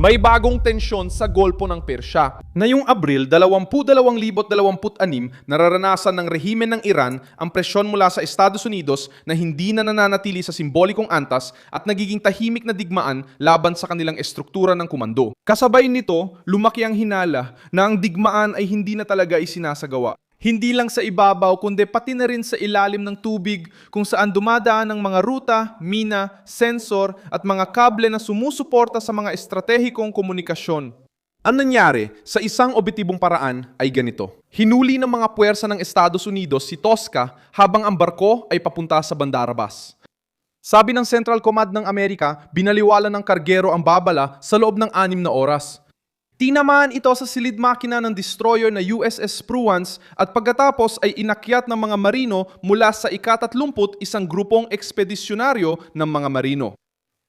May bagong tensyon sa Golpo ng Persya. Ngayong Abril 2026, nararanasan ng rehimen ng Iran ang presyon mula sa Estados Unidos na hindi na nananatili sa simbolikong antas at nagiging tahimik na digmaan laban sa kanilang estruktura ng komando. Kasabay nito, lumaki ang hinala na ang digmaan ay hindi na talaga isinasagawa. Hindi lang sa ibabaw kundi pati na rin sa ilalim ng tubig kung saan dumadaan ang mga ruta, mina, sensor at mga kable na sumusuporta sa mga estratehikong komunikasyon. Ang nangyari sa isang objetibong paraan ay ganito. Hinuli ng mga puwersa ng Estados Unidos si Tosca habang ang barko ay papunta sa Bandarabas. Sabi ng Central Command ng Amerika, binaliwala ng kargero ang babala sa loob ng 6 na oras. Tinamaan ito sa silid makina ng destroyer na USS Spruance at pagkatapos ay inakyat ng mga marino mula sa ika-30 isang grupong ekspedisyonaryo ng mga marino.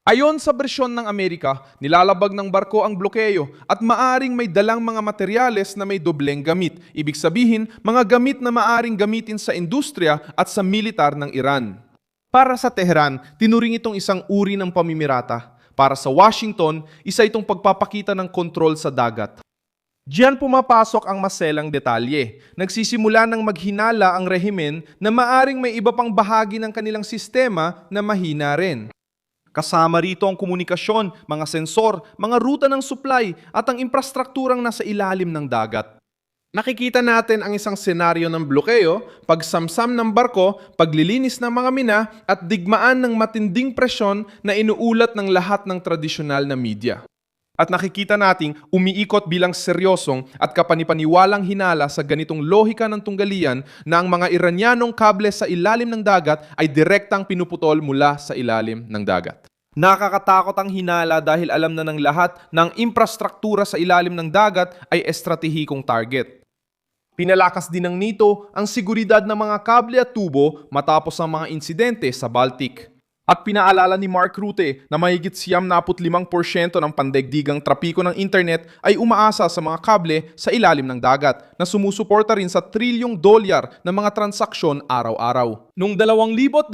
Ayon sa bersyon ng Amerika, nilalabag ng barko ang blokeyo at maaring may dalang mga materyales na may dobleng gamit. Ibig sabihin, mga gamit na maaring gamitin sa industriya at sa militar ng Iran. Para sa Tehran, tinuring itong isang uri ng pamimirata. Para sa Washington, isa itong pagpapakita ng kontrol sa dagat. Diyan pumapasok ang maselang detalye. Nagsisimula ng maghinala ang rehimen na maaring may iba pang bahagi ng kanilang sistema na mahina rin. Kasama rito ang komunikasyon, mga sensor, mga ruta ng supply at ang infrastrukturang nasa ilalim ng dagat. Nakikita natin ang isang senaryo ng blokeyo, pagsamsam ng barko, paglilinis ng mga mina at digmaan ng matinding presyon na inuulat ng lahat ng tradisyonal na media. At nakikita nating umiikot bilang seryosong at kapanipaniwalang hinala sa ganitong lohika ng tunggalian na ang mga Iranyanong kable sa ilalim ng dagat ay direktang pinuputol mula sa ilalim ng dagat. Nakakatakot ang hinala dahil alam na ng lahat na ang infrastruktura sa ilalim ng dagat ay estratehikong target. Pinalakas din ng NATO ang seguridad ng mga kable at tubo matapos ang mga insidente sa Baltic. At pinaalala ni Mark Rutte na mahigit 75% ng pandaigdigang trapiko ng internet ay umaasa sa mga kable sa ilalim ng dagat na sumusuporta rin sa $1 trillion na mga transaksyon araw-araw. Noong 2025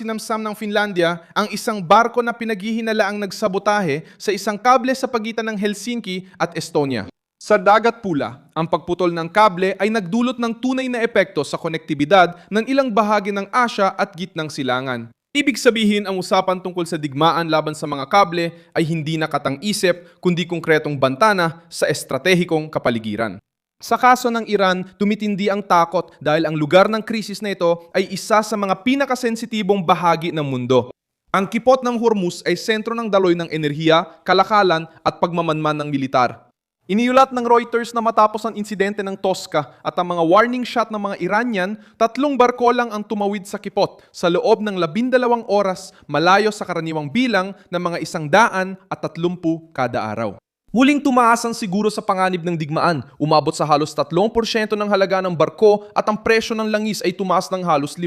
sinamsam ng Finlandia ang isang barko na pinaghihinalaang nagsabotahe sa isang kable sa pagitan ng Helsinki at Estonia. Sa Dagat Pula, ang pagputol ng kable ay nagdulot ng tunay na epekto sa konektibidad ng ilang bahagi ng Asya at gitnang silangan. Ibig sabihin, ang usapan tungkol sa digmaan laban sa mga kable ay hindi na katang-isip kundi konkretong bantana sa estratehikong kapaligiran. Sa kaso ng Iran, tumitindi ang takot dahil ang lugar ng krisis na ito ay isa sa mga pinakasensitibong bahagi ng mundo. Ang kipot ng Hormuz ay sentro ng daloy ng enerhiya, kalakalan at pagmamanman ng militar. Iniulat ng Reuters na matapos ang insidente ng Tosca at ang mga warning shot ng mga Iranian, 3 barko lang ang tumawid sa kipot sa loob ng 12 oras malayo sa karaniwang bilang ng mga 130 kada araw. Muling tumaas ang siguro sa panganib ng digmaan, umabot sa halos 3% ng halaga ng barko at ang presyo ng langis ay tumaas ng halos 5%.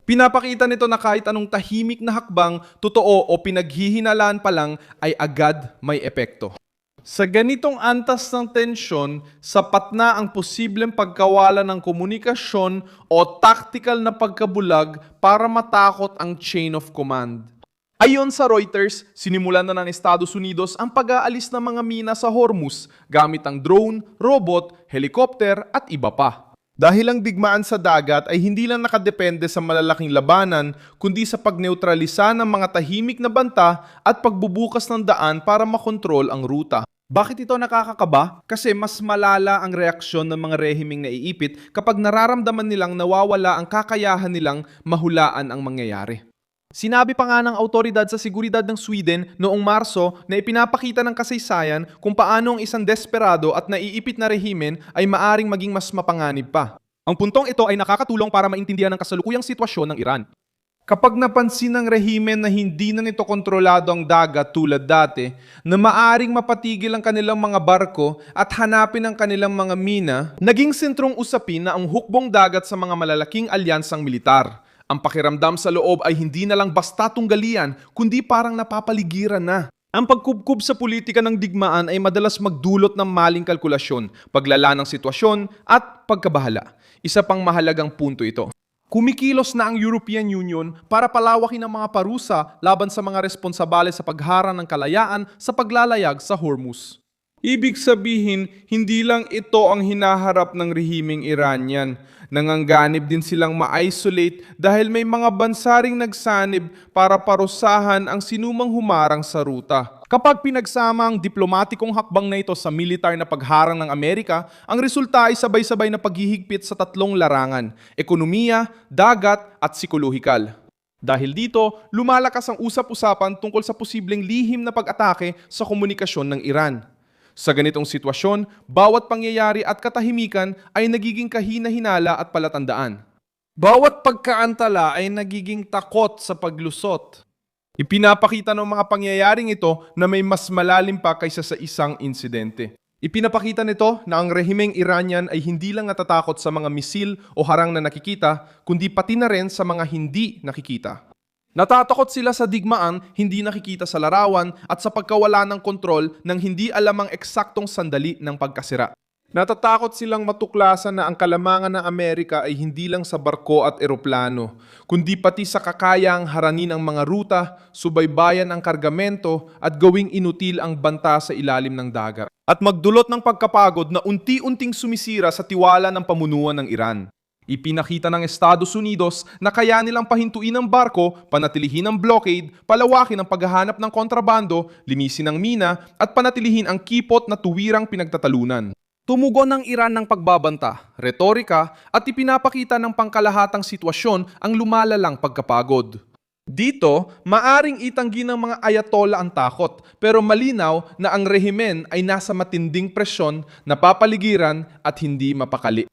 Pinapakita nito na kahit anong tahimik na hakbang, totoo o pinaghihinalaan pa lang ay agad may epekto. Sa ganitong antas ng tensyon, sapat na ang posibleng pagkawala ng komunikasyon o tactical na pagkabulag para matakot ang chain of command. Ayon sa Reuters, sinimulan na ng Estados Unidos ang pag-aalis ng mga mina sa Hormuz gamit ang drone, robot, helikopter at iba pa. Dahil ang digmaan sa dagat ay hindi lang nakadepende sa malalaking labanan, kundi sa pagneutralisa ng mga tahimik na banta at pagbubukas ng daan para makontrol ang ruta. Bakit ito nakakakaba? Kasi mas malala ang reaksyon ng mga rehimeng naiipit kapag nararamdaman nilang nawawala ang kakayahan nilang mahulaan ang mangyayari. Sinabi pa nga ng autoridad sa seguridad ng Sweden noong Marso na ipinapakita ng kasaysayan kung paano ang isang desperado at naiipit na rehimen ay maaring maging mas mapanganib pa. Ang puntong ito ay nakakatulong para maintindihan ang kasalukuyang sitwasyon ng Iran. Kapag napansin ng rehimen na hindi na nito kontrolado ang dagat tulad dati, na maaring mapatigil ang kanilang mga barko at hanapin ang kanilang mga mina, naging sentrong usapin na ang hukbong dagat sa mga malalaking alyansang militar. Ang pakiramdam sa loob ay hindi na lang basta tunggalian, kundi parang napapaligiran na. Ang pagkubkob sa politika ng digmaan ay madalas magdulot ng maling kalkulasyon, paglala ng sitwasyon at pagkabahala. Isa pang mahalagang punto ito. Kumikilos na ang European Union para palawakin ang mga parusa laban sa mga responsabale sa pagharang ng kalayaan sa paglalayag sa Hormuz. Ibig sabihin, hindi lang ito ang hinaharap ng rehimeng Iranian. Nanganganib din silang ma-isolate dahil may mga bansa ring nagsanib para parusahan ang sinumang humarang sa ruta. Kapag pinagsama ang diplomatikong hakbang na ito sa militar na pagharang ng Amerika, ang resulta ay sabay-sabay na paghihigpit sa tatlong larangan: ekonomiya, dagat at psikolohikal. Dahil dito, lumalakas ang usap-usapan tungkol sa posibleng lihim na pag-atake sa komunikasyon ng Iran. Sa ganitong sitwasyon, bawat pangyayari at katahimikan ay nagiging kahina-hinala at palatandaan. Bawat pagkaantala ay nagiging takot sa paglusot. Ipinapakita ng mga pangyayaring ito na may mas malalim pa kaysa sa isang insidente. Ipinapakita nito na ang rehimeng Iranian ay hindi lang natatakot sa mga misil o harang na nakikita, kundi pati na rin sa mga hindi nakikita. Natatakot sila sa digmaan, hindi nakikita sa larawan at sa pagkawala ng kontrol ng hindi alam ang eksaktong sandali ng pagkasira. Natatakot silang matuklasan na ang kalamangan ng Amerika ay hindi lang sa barko at eroplano, kundi pati sa kakayang haranin ang mga ruta, subaybayan ang kargamento at gawing inutil ang banta sa ilalim ng dagat. At magdulot ng pagkapagod na unti-unting sumisira sa tiwala ng pamunuan ng Iran. Ipinakita ng Estados Unidos na kaya nilang pahintuin ang barko, panatilihin ang blockade, palawakin ang paghahanap ng kontrabando, linisin ang mina at panatilihin ang kipot na tuwirang pinagtatalunan. Tumugon ng Iran ng pagbabanta, retorika at ipinapakita ng pangkalahatang sitwasyon ang lumalalang pagkapagod. Dito, maaring itanggi ng mga ayatollah ang takot, pero malinaw na ang rehimen ay nasa matinding presyon, napapaligiran at hindi mapakali.